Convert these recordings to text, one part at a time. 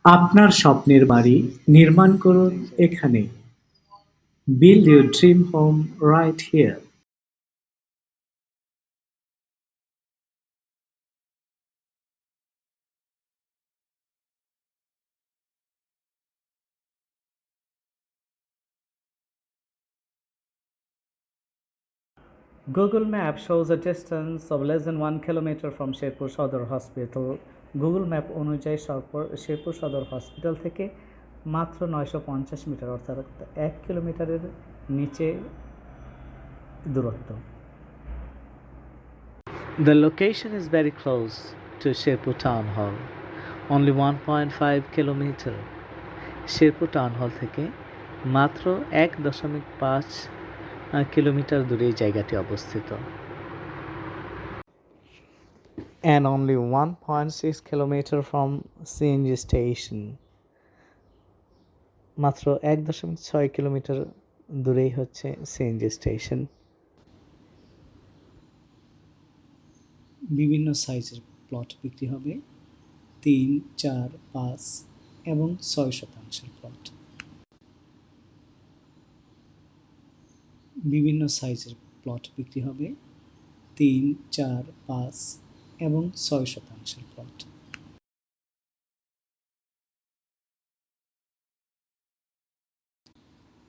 আপনার স্বপ্নের বাড়ি নির্মাণ করুন এখানে। Build your dream home right here. Google Map shows a distance of less than 1 kilometer from Sherpur সদর হসপিটাল। গুগল ম্যাপ অনুযায়ী শেরপুর সদর হসপিটাল থেকে মাত্র 950 মিটার, অর্থাৎ 1 কিলোমিটারের নিচে দূরত্ব। The location is very close to Sherpur Town Hall, only 1.5 kilometer. Sherpur town hall থেকে মাত্র 1.5 কিলোমিটার দূরে এই জায়গাটি অবস্থিত। And only 1.6 kilometer from CNG station. মাত্র 1.6 কিলোমিটার দূরেই হচ্ছে সিএনজি স্টেশন। বিভিন্ন সাইজের প্লট বিক্রি হবে 3, 4, 5 এবং 6 শতাংশের প্লট। বিভিন্ন সাইজের প্লট বিক্রি হবে 3, 4, 5 এবং 6 শতাংশের প্লট।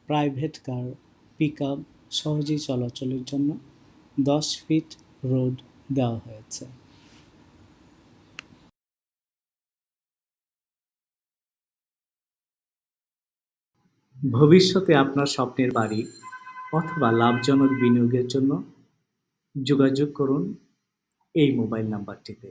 প্রাইভেট কার, পিকআপ সহজেই চলাচলের জন্য 10 ফিট রোড দেওয়া হয়েছে। ভবিষ্যতে আপনার স্বপ্নের বাড়ি অথবা লাভজনক বিনিয়োগের জন্য যোগাযোগ করুন এই মোবাইল নাম্বারটিতে।